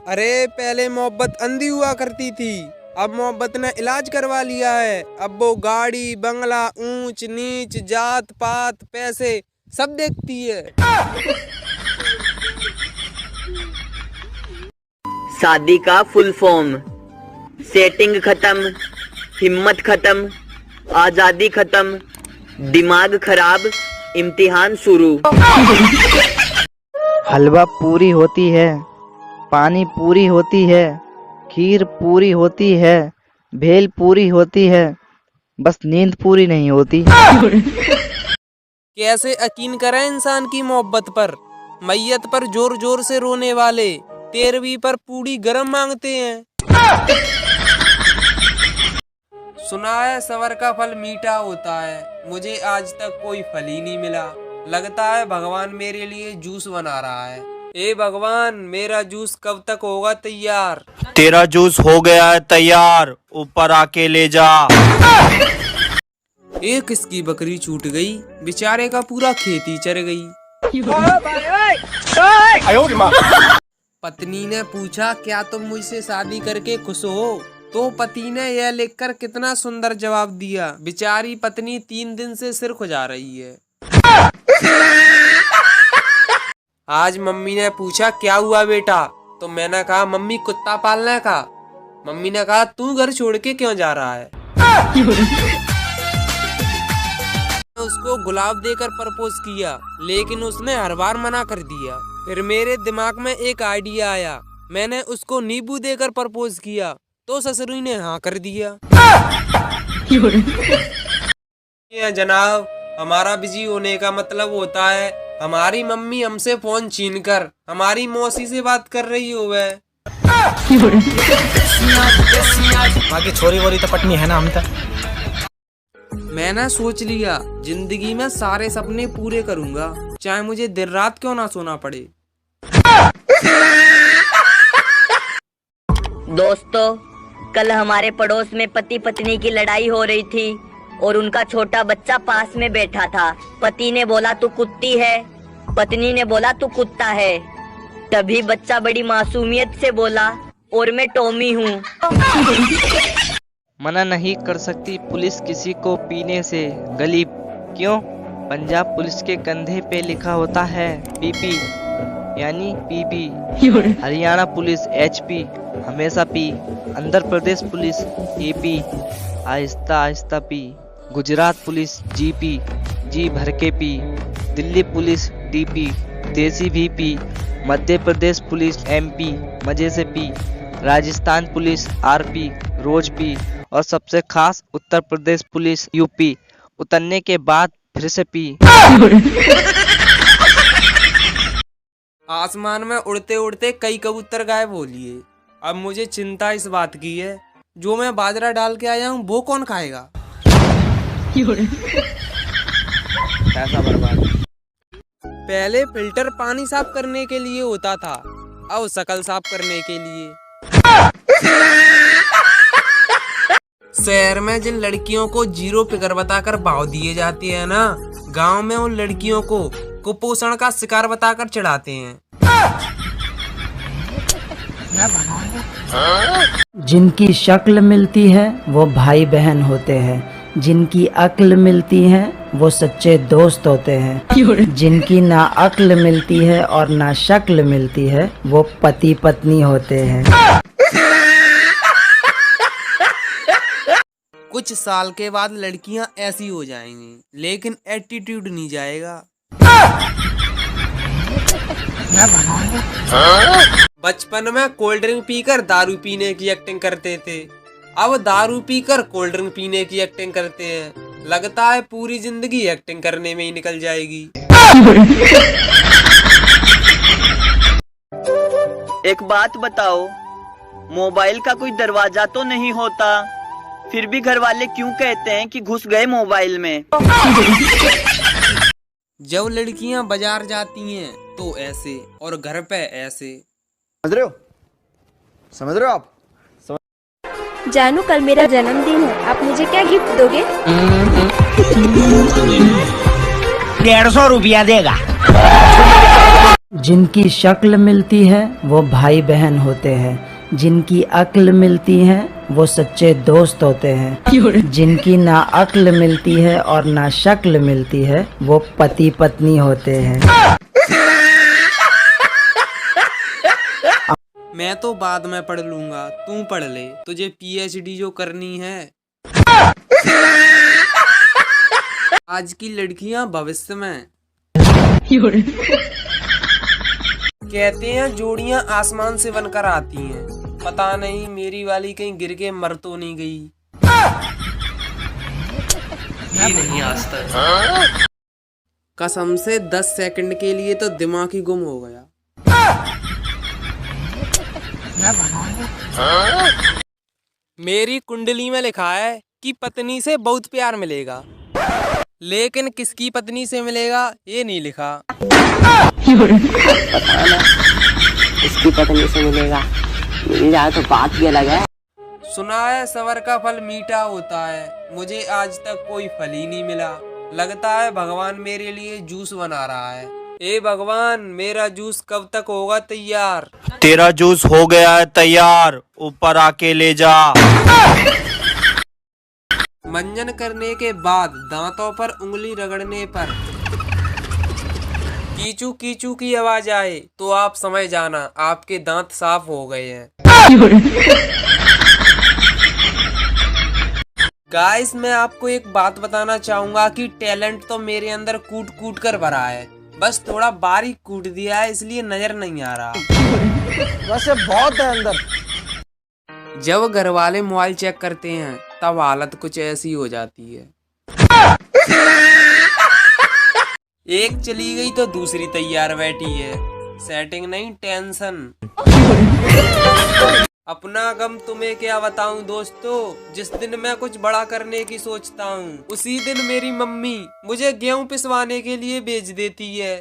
अरे पहले मोहब्बत अंधी हुआ करती थी, अब मोहब्बत ने इलाज करवा लिया है। अब वो गाड़ी बंगला, ऊंच नीच, जात पात, पैसे सब देखती है। शादी का फुल फॉर्म: सेटिंग खत्म, हिम्मत खत्म, आजादी खत्म, दिमाग खराब, इम्तिहान शुरू। हलवा पूरी होती है, पानी पूरी होती है, खीर पूरी होती है, भेल पूरी होती है, बस नींद पूरी नहीं होती। कैसे यकीन करें इंसान की मोहब्बत पर? मैयत पर जोर जोर से रोने वाले 13वीं पर पूरी गरम मांगते हैं। सुना है सबर का फल मीठा होता है, मुझे आज तक कोई फल ही नहीं मिला। लगता है भगवान मेरे लिए जूस बना रहा है। ए भगवान, मेरा जूस कब तक होगा तैयार? तेरा जूस हो गया है तैयार, ऊपर आके ले जा। एक किसकी बकरी छूट गई, बेचारे का पूरा खेती चर गई। पत्नी ने पूछा, क्या तुम मुझसे शादी करके खुश हो? तो पति ने यह लिखकर कितना सुंदर जवाब दिया। बेचारी पत्नी 3 दिन से सिर खुजा रही है। आज मम्मी ने पूछा, क्या हुआ बेटा? तो मैंने कहा, मम्मी कुत्ता पालने का। मम्मी ने कहा, तू घर छोड़ के क्यों जा रहा है? उसको गुलाब देकर प्रपोज किया, लेकिन उसने हर बार मना कर दिया। फिर मेरे दिमाग में एक आइडिया आया, मैंने उसको नींबू देकर प्रपोज किया, तो ससुरी ने हाँ कर दिया। जनाब, हमारा बिजी होने का मतलब होता है हमारी मम्मी हमसे फोन छीनकर हमारी मौसी से बात कर रही हो। बाकी छोरी वोरी तो पटनी है ना हम तक। मैंने सोच लिया, जिंदगी में सारे सपने पूरे करूंगा, चाहे मुझे देर रात क्यों ना सोना पड़े। दोस्तों, कल हमारे पड़ोस में पति पत्नी की लड़ाई हो रही थी और उनका छोटा बच्चा पास में बैठा था। पति ने बोला तू कुत्ती है, पत्नी ने बोला तू कुत्ता है। तभी बच्चा बड़ी मासूमियत से बोला, और मैं टॉमी हूँ। मना नहीं कर सकती पुलिस किसी को पीने से, गली क्यों? पंजाब पुलिस के कंधे पे लिखा होता है पीपी यानी पीपी। हरियाणा पुलिस HP हमेशा P, Andhra Pradesh police AP Aahista Aahista P, Gujarat police GP जी भर के पी, दिल्ली पुलिस DP देसी भी P, Madhya Pradesh police MP मजे से पी, राजस्थान पुलिस RP रोज पी, और सबसे खास उत्तर प्रदेश पुलिस UP उतरने के बाद फिर से पी। आसमान में उड़ते उड़ते कई कबूतर गायब हो लिए। अब मुझे चिंता इस बात की है, जो मैं बाजरा डाल के आया हूँ वो कौन खाएगा? पैसा बर्बाद। पहले फिल्टर पानी साफ करने के लिए होता था, अब शकल साफ करने के लिए। शहर में जिन लड़कियों को 0 फिगर बताकर भाव दिए जाते हैं ना, गांव में उन लड़कियों को कुपोषण का शिकार बताकर चढ़ाते हैं। जिनकी शक्ल मिलती है वो भाई बहन होते हैं, जिनकी अक्ल मिलती है वो सच्चे दोस्त होते हैं, जिनकी ना अक्ल मिलती है और ना शक्ल मिलती है वो पति पत्नी होते हैं। कुछ साल के बाद लड़कियां ऐसी हो जाएंगी, लेकिन एटीट्यूड नहीं जाएगा। बचपन में कोल्ड ड्रिंक पीकर दारू पीने की एक्टिंग करते थे, अब दारू पीकर कोल्ड ड्रिंक पीने की एक्टिंग करते हैं। लगता है पूरी जिंदगी एक्टिंग करने में ही निकल जाएगी। एक बात बताओ, मोबाइल का कोई दरवाजा तो नहीं होता, फिर भी घर वाले क्यों कहते हैं कि घुस गए मोबाइल में? जब लड़कियां बाजार जाती हैं तो ऐसे और घर पे ऐसे। समझ रहे हो? समझ रहे हो आप? जानू, कल मेरा जन्मदिन है, आप मुझे क्या गिफ्ट दोगे? 150 रुपया देगा। जिनकी शक्ल मिलती है वो भाई बहन होते हैं, जिनकी अक्ल मिलती है वो सच्चे दोस्त होते हैं, जिनकी ना अक्ल मिलती है और ना शक्ल मिलती है वो पति पत्नी होते हैं। मैं तो बाद में पढ़ लूंगा, तू पढ़ ले, तुझे पीएचडी जो करनी है। आज की लड़कियां भविष्य में। कहते हैं जोड़ियां आसमान से बनकर आती हैं, पता नहीं मेरी वाली कहीं गिर के मर तो नहीं गई। नहीं आज तक कसम से 10 सेकंड के लिए तो दिमाग ही गुम हो गया। मेरी कुंडली में लिखा है कि पत्नी से बहुत प्यार मिलेगा, लेकिन किसकी पत्नी से मिलेगा ये नहीं लिखा। इसकी पत्नी से मिलेगा, मिल जाए तो बात ही अलग है। सुना है सबर का फल मीठा होता है, मुझे आज तक कोई फल ही नहीं मिला। लगता है भगवान मेरे लिए जूस बना रहा है। ए भगवान, मेरा जूस कब तक होगा तैयार? तेरा जूस हो गया है तैयार, ऊपर आके ले जा। मंजन करने के बाद दांतों पर उंगली रगड़ने पर कीचू कीचू की आवाज आए तो आप समझ जाना आपके दांत साफ हो गए हैं। गाइस, मैं आपको एक बात बताना चाहूंगा कि टैलेंट तो मेरे अंदर कूट कूट कर भरा है, बस थोड़ा बारीक कूट दिया है इसलिए नजर नहीं आ रहा। वैसे बहुत है अंदर। जब घर वाले मोबाइल चेक करते हैं तब हालत कुछ ऐसी हो जाती है। एक चली गई तो दूसरी तैयार बैठी है, सेटिंग नहीं टेंशन। अपना गम तुम्हें क्या बताऊं दोस्तों, जिस दिन मैं कुछ बड़ा करने की सोचता हूँ उसी दिन मेरी मम्मी मुझे गेहूं पिसवाने के लिए भेज देती है।